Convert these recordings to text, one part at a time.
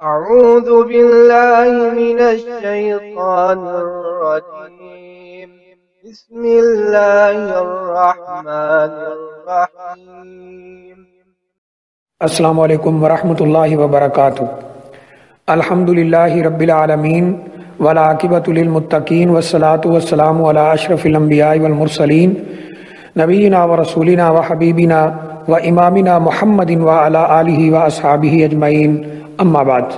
أعوذ بالله من الشيطان الرجيم. بسم الله الرحمن الرحيم. السلام علیکم ورحمۃ اللہ وبرکاتہ۔ الحمدللہ رب العالمین والعاقبۃ للمتقین والصلاۃ والسلام علی اشرف الانبیاء والمرسلین نبینا ورسولنا وحبیبنا وامامنا محمد وعلی آلہ واصحابہ اجمعین، اما بعد۔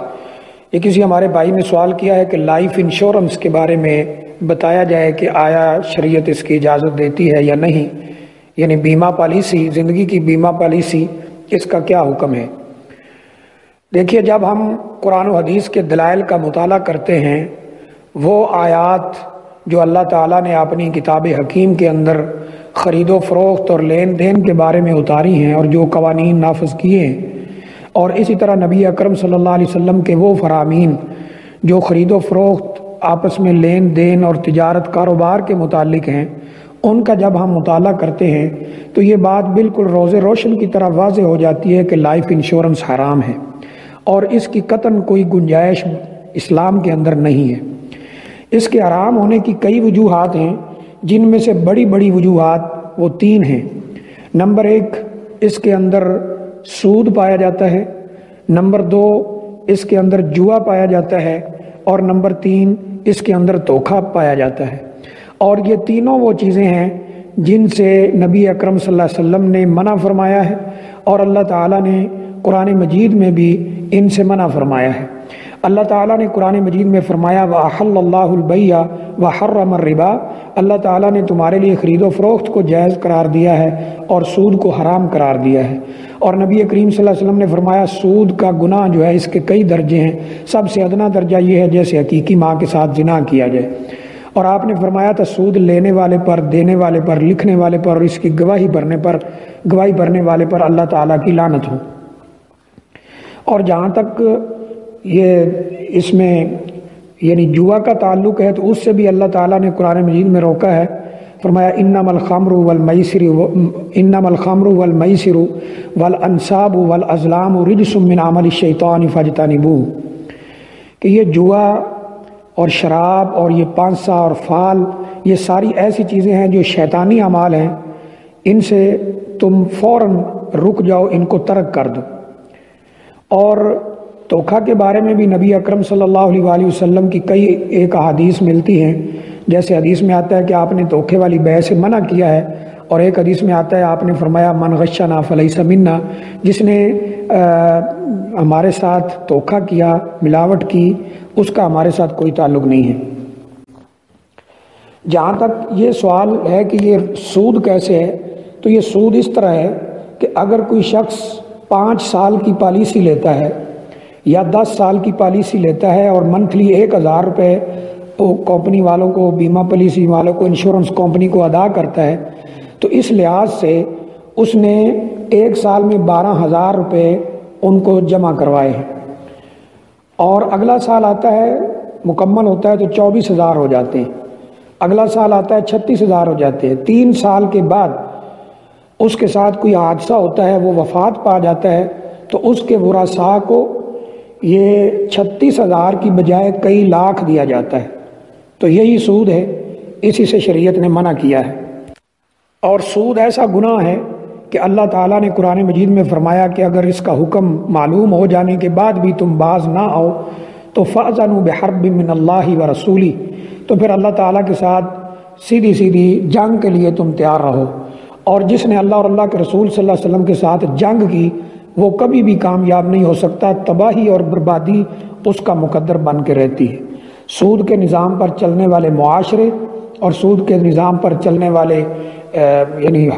یہ کسی ہمارے بھائی نے سوال کیا ہے کہ لائف انشورنس کے بارے میں بتایا جائے کہ آیا شریعت اس کی اجازت دیتی ہے یا نہیں، یعنی بیمہ پالیسی، زندگی کی بیمہ پالیسی، اس کا کیا حکم ہے؟ دیکھیے، جب ہم قرآن و حدیث کے دلائل کا مطالعہ کرتے ہیں، وہ آیات جو اللہ تعالیٰ نے اپنی کتاب حکیم کے اندر خرید و فروخت اور لین دین کے بارے میں اتاری ہیں اور جو قوانین نافذ کیے ہیں، اور اسی طرح نبی اکرم صلی اللہ علیہ وسلم کے وہ فرامین جو خرید و فروخت، آپس میں لین دین اور تجارت کاروبار کے متعلق ہیں، ان کا جب ہم مطالعہ کرتے ہیں تو یہ بات بالکل روز روشن کی طرح واضح ہو جاتی ہے کہ لائف انشورنس حرام ہے اور اس کی قطعاً کوئی گنجائش اسلام کے اندر نہیں ہے۔ اس کے حرام ہونے کی کئی وجوہات ہیں، جن میں سے بڑی بڑی وجوہات وہ تین ہیں۔ نمبر ایک، اس کے اندر سود پایا جاتا ہے۔ نمبر دو، اس کے اندر جوا پایا جاتا ہے۔ اور نمبر تین، اس کے اندر دھوکہ پایا جاتا ہے۔ اور یہ تینوں وہ چیزیں ہیں جن سے نبی اکرم صلی اللہ علیہ وسلم نے منع فرمایا ہے اور اللہ تعالیٰ نے قرآن مجید میں بھی ان سے منع فرمایا ہے۔ اللہ تعالیٰ نے قرآن مجید میں فرمایا وَأَحَلَّ اللَّهُ الْبَيْعَ وَحَرَّمَ الرِّبَا، اللہ تعالیٰ نے تمہارے لیے خرید و فروخت کو جائز قرار دیا ہے اور سود کو حرام قرار دیا ہے۔ اور نبی کریم صلی اللہ علیہ وسلم نے فرمایا سود کا گناہ جو ہے اس کے کئی درجے ہیں، سب سے ادنا درجہ یہ ہے جیسے حقیقی ماں کے ساتھ زنا کیا جائے۔ اور آپ نے فرمایا تھا سود لینے والے پر، دینے والے پر، لکھنے والے پر اور اس کی گواہی بھرنے والے پر اللہ تعالیٰ کی لعنت ہو۔ اور جہاں تک یہ اس میں یعنی جوا کا تعلق ہے تو اس سے بھی اللہ تعالیٰ نے قرآن مجید میں روکا ہے، فرمایا انما الخمر والمیسر والانصاب والازلام رجس من عمل الشیطان فاجتنبوہ، کہ یہ جوا اور شراب اور یہ پانسا اور فال، یہ ساری ایسی چیزیں ہیں جو شیطانی اعمال ہیں، ان سے تم فوراً رک جاؤ، ان کو ترک کر دو۔ اور دھوکہ کے بارے میں بھی نبی اکرم صلی اللہ علیہ وآلہ وسلم کی کئی ایک احادیث ملتی ہیں، جیسے حدیث میں آتا ہے کہ آپ نے دھوکے والی بیع سے منع کیا ہے، اور ایک حدیث میں آتا ہے آپ نے فرمایا من غشنا فلیس منا، جس نے ہمارے ساتھ دھوکہ کیا، ملاوٹ کی، اس کا ہمارے ساتھ کوئی تعلق نہیں ہے۔ جہاں تک یہ سوال ہے کہ یہ سود کیسے ہے، تو یہ سود اس طرح ہے کہ اگر کوئی شخص 5 سال کی پالیسی لیتا ہے یا 10 سال کی پالیسی لیتا ہے اور منتھلی 1000 روپے وہ کمپنی والوں کو، بیمہ پالیسی والوں کو، انشورنس کمپنی کو ادا کرتا ہے، تو اس لحاظ سے اس نے 1 سال میں 12,000 روپے ان کو جمع کروائے ہیں، اور اگلا سال آتا ہے مکمل ہوتا ہے تو 24,000 ہو جاتے ہیں، اگلا سال آتا ہے 36,000 ہو جاتے ہیں۔ 3 سال کے بعد اس کے ساتھ کوئی حادثہ ہوتا ہے، وہ وفات پا جاتا ہے، تو اس کے ورثاء کو یہ 36,000 کی بجائے کئی لاکھ دیا جاتا ہے۔ تو یہی سود ہے، اسی سے شریعت نے منع کیا ہے۔ اور سود ایسا گناہ ہے کہ اللہ تعالیٰ نے قرآن مجید میں فرمایا کہ اگر اس کا حکم معلوم ہو جانے کے بعد بھی تم باز نہ آؤ تو فَأْذَنُوا بِحَرْبٍ مِّنَ اللَّهِ وَرَسُولِهِ، تو پھر اللہ تعالیٰ کے ساتھ سیدھی جنگ کے لیے تم تیار رہو۔ اور جس نے اللہ اور اللہ کے رسول صلی اللہ علیہ وسلم کے ساتھ جنگ کی وہ کبھی بھی کامیاب نہیں ہو سکتا، تباہی اور بربادی اس کا مقدر بن کے رہتی ہے۔ سود کے نظام پر چلنے والے معاشرے اور سود کے نظام پر چلنے والے یعنی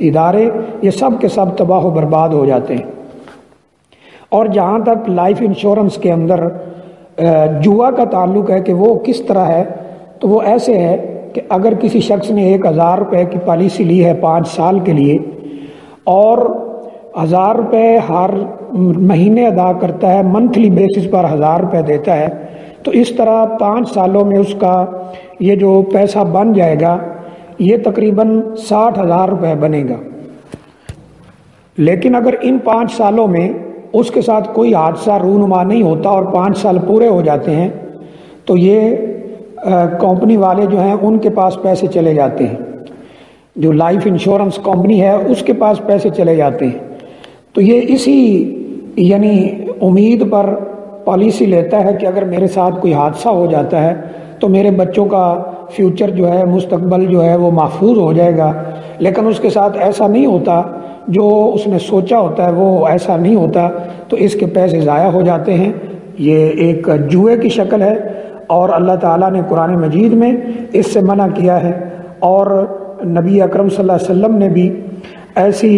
ادارے، یہ سب کے سب تباہ و برباد ہو جاتے ہیں۔ اور جہاں تک لائف انشورنس کے اندر جوا کا تعلق ہے کہ وہ کس طرح ہے، تو وہ ایسے ہے کہ اگر کسی شخص نے 1000 روپے کی پالیسی لی ہے 5 سال کے لیے اور 1000 روپے ہر مہینے ادا کرتا ہے، منتھلی بیسس پر 1000 روپے دیتا ہے، تو اس طرح 5 سالوں میں اس کا یہ جو پیسہ بن جائے گا یہ تقریباً 60,000 روپے بنے گا۔ لیکن اگر ان 5 سالوں میں اس کے ساتھ کوئی حادثہ رونما نہیں ہوتا اور 5 سال پورے ہو جاتے ہیں تو یہ کمپنی والے جو ہیں ان کے پاس پیسے چلے جاتے ہیں، جو لائف انشورنس کمپنی ہے اس کے پاس پیسے چلے جاتے ہیں۔ تو یہ اسی یعنی امید پر پالیسی لیتا ہے کہ اگر میرے ساتھ کوئی حادثہ ہو جاتا ہے تو میرے بچوں کا فیوچر جو ہے، مستقبل جو ہے وہ محفوظ ہو جائے گا، لیکن اس کے ساتھ ایسا نہیں ہوتا، جو اس نے سوچا ہوتا ہے وہ ایسا نہیں ہوتا، تو اس کے پیسے ضائع ہو جاتے ہیں۔ یہ ایک جوئے کی شکل ہے اور اللہ تعالیٰ نے قرآن مجید میں اس سے منع کیا ہے، اور نبی اکرم صلی اللہ علیہ وسلم نے بھی ایسی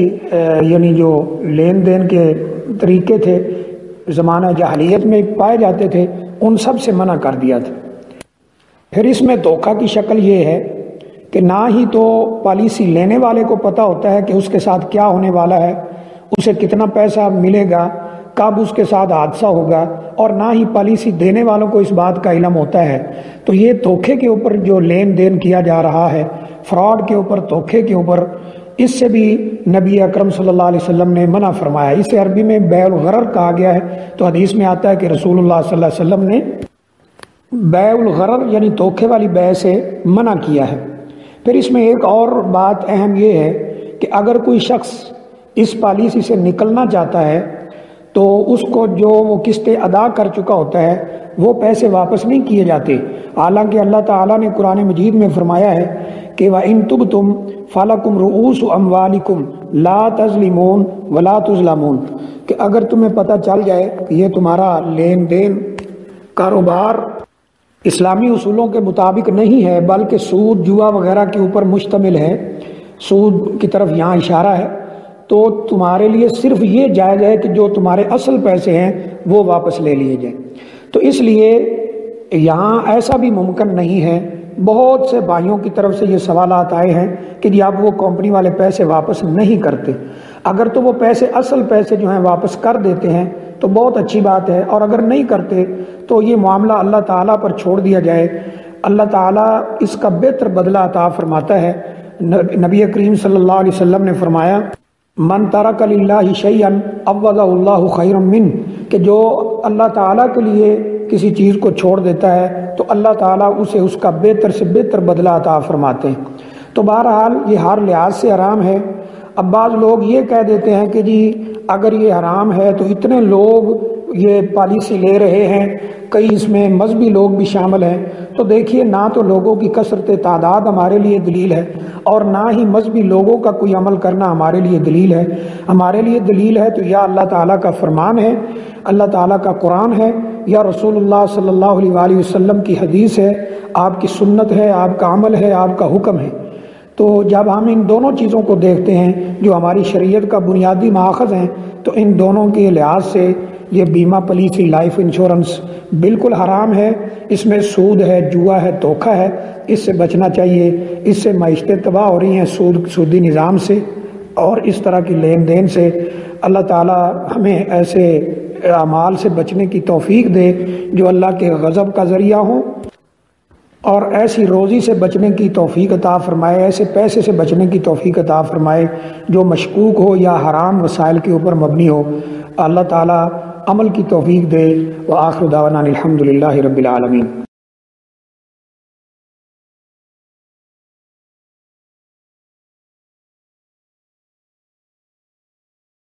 یعنی جو لین دین کے طریقے تھے زمانہ جاہلیت میں پائے جاتے تھے ان سب سے منع کر دیا تھا۔ پھر اس میں دھوکہ کی شکل یہ ہے کہ نہ ہی تو پالیسی لینے والے کو پتہ ہوتا ہے کہ اس کے ساتھ کیا ہونے والا ہے، اسے کتنا پیسہ ملے گا، کب اس کے ساتھ حادثہ ہوگا، اور نہ ہی پالیسی دینے والوں کو اس بات کا علم ہوتا ہے۔ تو یہ دھوکے کے اوپر جو لین دین کیا جا رہا ہے، فراڈ کے اوپر، دھوکے کے اوپر، اس سے بھی نبی اکرم صلی اللہ علیہ وسلم نے منع فرمایا۔ اسے عربی میں بیع الغرر کہا گیا ہے۔ تو حدیث میں آتا ہے کہ رسول اللہ صلی اللہ علیہ وسلم نے بیع الغرر یعنی دھوکے والی بیع سے منع کیا ہے۔ پھر اس میں ایک اور بات اہم یہ ہے کہ اگر کوئی شخص اس پالیسی سے نکلنا چاہتا ہے تو اس کو جو وہ قسطیں ادا کر چکا ہوتا ہے وہ پیسے واپس نہیں کیے جاتے، حالانکہ اللہ تعالیٰ نے قرآن مجید میں فرمایا ہے کہ وَإِن تُبْتُمْ فَلَكُمْ رُؤُوسُ أَمْوَالِكُمْ لَا تَظْلِمُونَ وَلَا تُظْلَمُونَ، کہ اگر تمہیں پتہ چل جائے کہ یہ تمہارا لین دین کاروبار اسلامی اصولوں کے مطابق نہیں ہے بلکہ سود جوا وغیرہ کے اوپر مشتمل ہے، سود کی طرف یہاں اشارہ ہے، تو تمہارے لیے صرف یہ جائز ہے کہ جو تمہارے اصل پیسے ہیں وہ واپس لے لیے جائیں۔ تو اس لیے یہاں ایسا بھی ممکن نہیں ہے۔ بہت سے بھائیوں کی طرف سے یہ سوالات آئے ہیں کہ جی آپ وہ کمپنی والے پیسے واپس نہیں کرتے، اگر تو وہ پیسے اصل پیسے جو ہیں واپس کر دیتے ہیں تو بہت اچھی بات ہے، اور اگر نہیں کرتے تو یہ معاملہ اللہ تعالیٰ پر چھوڑ دیا جائے، اللہ تعالیٰ اس کا بہتر بدلہ عطا فرماتا ہے۔ نبی کریم صلی اللہ علیہ وسلم نے فرمایا من ترک للہ شیئا عوضہ اللہ خیرا منہ، کہ جو اللہ تعالیٰ کے لیے کسی چیز کو چھوڑ دیتا ہے تو اللہ تعالیٰ اسے اس کا بہتر سے بہتر بدلہ عطا فرماتے ہیں۔ تو بہرحال یہ ہر لحاظ سے حرام ہے۔ اب بعض لوگ یہ کہہ دیتے ہیں کہ جی اگر یہ حرام ہے تو اتنے لوگ یہ پالیسی لے رہے ہیں، کئی اس میں مذہبی لوگ بھی شامل ہیں، تو دیکھیے نہ تو لوگوں کی کثرت تعداد ہمارے لیے دلیل ہے اور نہ ہی مذہبی لوگوں کا کوئی عمل کرنا ہمارے لیے دلیل ہے۔ ہمارے لیے دلیل ہے تو یا اللہ تعالیٰ کا فرمان ہے، اللہ تعالیٰ کا قرآن ہے، یا رسول اللہ صلی اللہ علیہ وآلہ وسلم کی حدیث ہے، آپ کی سنت ہے، آپ کا عمل ہے، آپ کا حکم ہے۔ تو جب ہم ان دونوں چیزوں کو دیکھتے ہیں جو ہماری شریعت کا بنیادی ماخذ ہیں، تو ان دونوں کے لحاظ سے یہ بیمہ پالیسی، لائف انشورنس بالکل حرام ہے۔ اس میں سود ہے، جوا ہے، دھوکہ ہے، اس سے بچنا چاہیے۔ اس سے معیشتیں تباہ ہو رہی ہیں سودی نظام سے اور اس طرح کی لین دین سے۔ اللہ تعالیٰ ہمیں ایسے اعمال سے بچنے کی توفیق دے جو اللہ کے غضب کا ذریعہ ہوں، اور ایسی روزی سے بچنے کی توفیق عطا فرمائے، ایسے پیسے سے بچنے کی توفیق عطا فرمائے جو مشکوک ہو یا حرام وسائل کے اوپر مبنی ہو۔ اللہ تعالیٰ عمل کی توفیق دے۔ وآخر دعوانا الحمد للہ رب العالمین۔